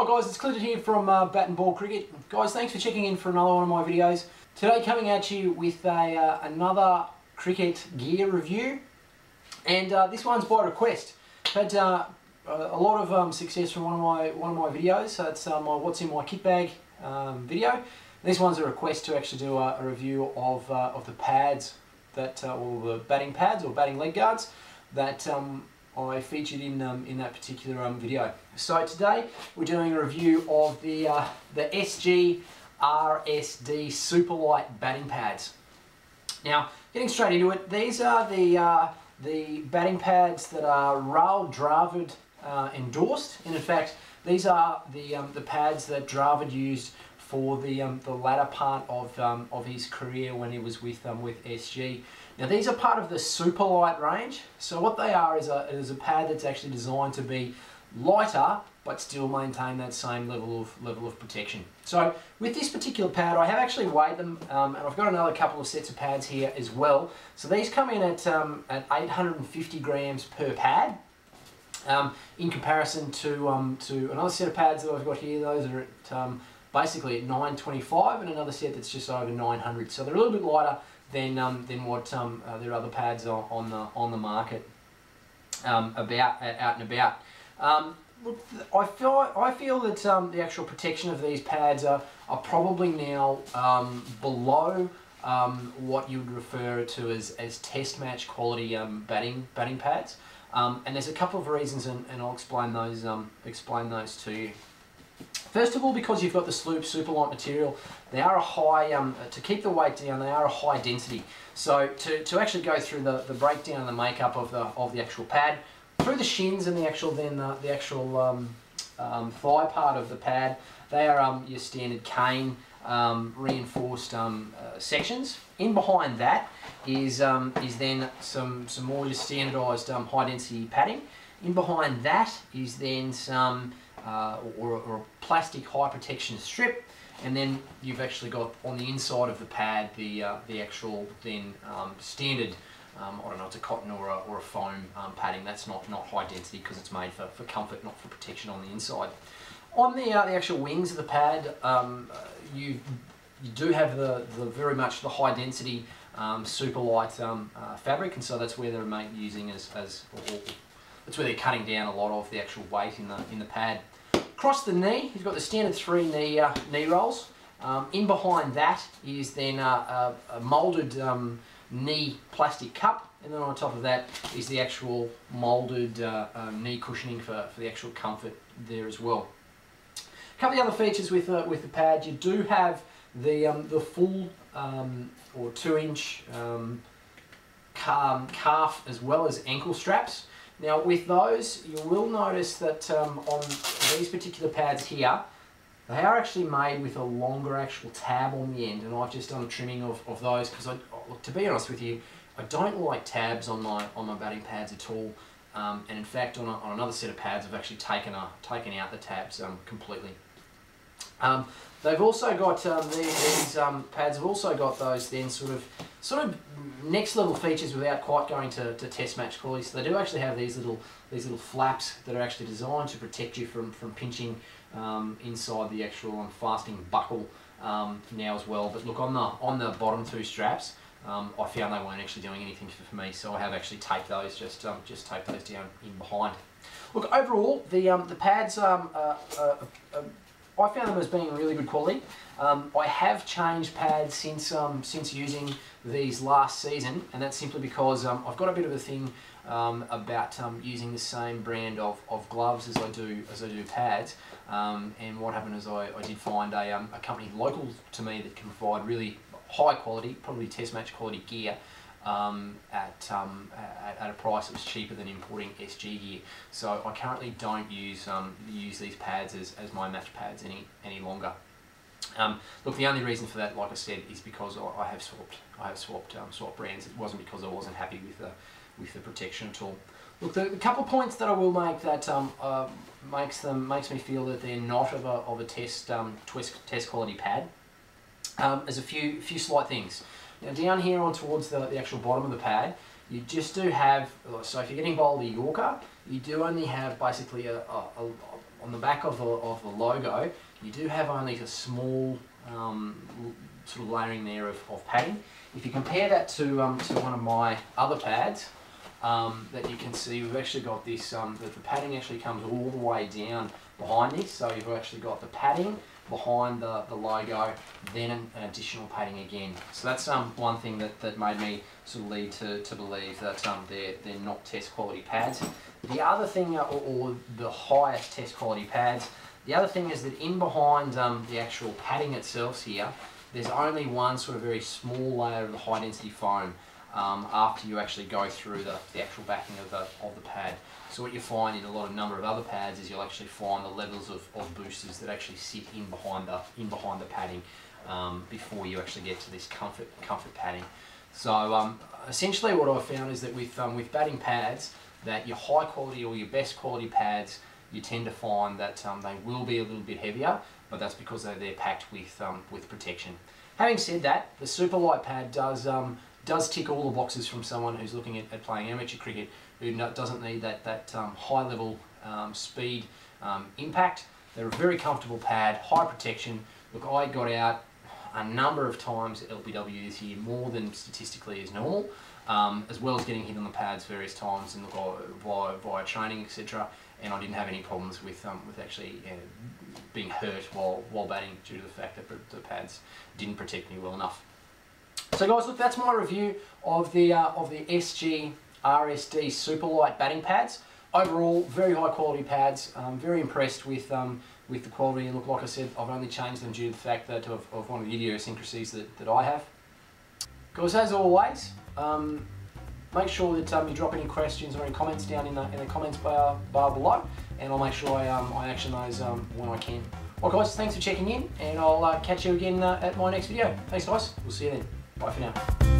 guys, it's Clinton here from Bat and Ball Cricket. Guys, thanks for checking in for another one of my videos. Today coming at you with another cricket gear review, and this one's by request. I've had a lot of success from one of my videos. So it's my What's in My Kit Bag video. This one's a request to actually do a review of the pads that, or the batting pads or batting leg guards that I featured in that particular video. So today we're doing a review of the SG RSD Supalite batting pads. Now, getting straight into it, these are the batting pads that are Dravid endorsed, and in fact these are the pads that Dravid used for the latter part of his career when he was with SG. Now these are part of the Superlight range. So what they are is a pad that's actually designed to be lighter but still maintain that same level of protection. So with this particular pad, I have actually weighed them, and I've got another couple of sets of pads here as well. So these come in at 850 grams per pad. In comparison to another set of pads that I've got here, those are at basically at 925, and another set that's just over 900. So they're a little bit lighter than what their other pads are on the market out and about. Look, I feel that the actual protection of these pads are probably now below what you would refer to as test match quality batting pads. And there's a couple of reasons, and I'll explain those to you. First of all, because you've got the Superlight material, they are a high, to keep the weight down, they are a high density. So to actually go through the breakdown and the makeup of the actual pad, through the shins and the actual thigh part of the pad, they are your standard cane reinforced sections. In behind that is then some more just standardised high density padding. In behind that is then some or a plastic high protection strip, and then you've actually got on the inside of the pad the actual then standard I don't know, it's a cotton or a foam padding. That's not high density because it's made for comfort, not for protection on the inside. On the actual wings of the pad, you do have the very much the high density Superlight fabric, and so that's where they're using that's where they're cutting down a lot of the actual weight in the pad. Across the knee, you've got the standard 3 knee rolls. In behind that is then a moulded knee plastic cup, and then on top of that is the actual moulded knee cushioning for the actual comfort there as well. A couple of other features with the pad, you do have the full or 2-inch calf as well as ankle straps. Now with those, you will notice that on these particular pads here, they are actually made with a longer actual tab on the end, and I've just done a trimming of those because, look, to be honest with you, I don't like tabs on my batting pads at all. And in fact, on another set of pads, I've actually taken out the tabs completely. They've also got these pads have also got those then sort of next level features without quite going to test match quality. So they do actually have these little flaps that are actually designed to protect you from pinching inside the actual fastening buckle now as well. But look, on the bottom 2 straps, I found they weren't actually doing anything for me, so I have actually taped those, just taped those down in behind. Look, overall the pads I found them as being really good quality. I have changed pads since using these last season, and that's simply because I've got a bit of a thing about using the same brand of gloves as I do pads. And what happened is I did find a company local to me that can provide really high quality, probably test match quality gear at a price that was cheaper than importing SG gear. So I currently don't use these pads as my match pads any longer. Look, the only reason for that, like I said, is because I have swapped brands. It wasn't because I wasn't happy with the protection at all. Look, the couple of points that I will make that makes me feel that they're not of a test quality pad. There's a few slight things. Now down here on towards the actual bottom of the pad, you just do have, so if you're getting bowled a Yorker, you do only have basically on the back of the logo, you do have only a small sort of layering there of padding. If you compare that to one of my other pads, that you can see we've actually got this, that the padding actually comes all the way down behind this, so you've actually got the padding behind the logo, then an additional padding again. So that's one thing that made me sort of lead to believe that they're not test quality pads. The other thing, or the highest test quality pads, the other thing is that in behind the actual padding itself here, there's only one sort of very small layer of the high density foam after you actually go through the actual backing of the pad. So what you find in a number of other pads is you'll actually find the levels of boosters that actually sit in behind the padding before you actually get to this comfort padding. So essentially what I've found is that with batting pads, that your high quality or your best quality pads, you tend to find that they will be a little bit heavier, but that's because they're packed with protection. Having said that, the Superlight pad does tick all the boxes from someone who's looking at playing amateur cricket, who doesn't need that high level speed impact. They're a very comfortable pad, high protection. Look, I got out a number of times at LBW this year, more than statistically is normal, as well as getting hit on the pads various times and via training, etc. And I didn't have any problems with actually being hurt while batting due to the fact that the pads didn't protect me well enough. So guys, look, that's my review of the SG RSD Supalite batting pads. Overall, very high quality pads. I'm very impressed with the quality, and look, like I said, I've only changed them due to the fact that of one of the idiosyncrasies that I have. Guys, as always, make sure that you drop any questions or any comments down in the comments bar below, and I'll make sure I action those when I can. Well guys, thanks for checking in, and I'll catch you again at my next video. Thanks guys, we'll see you then. Bye for now.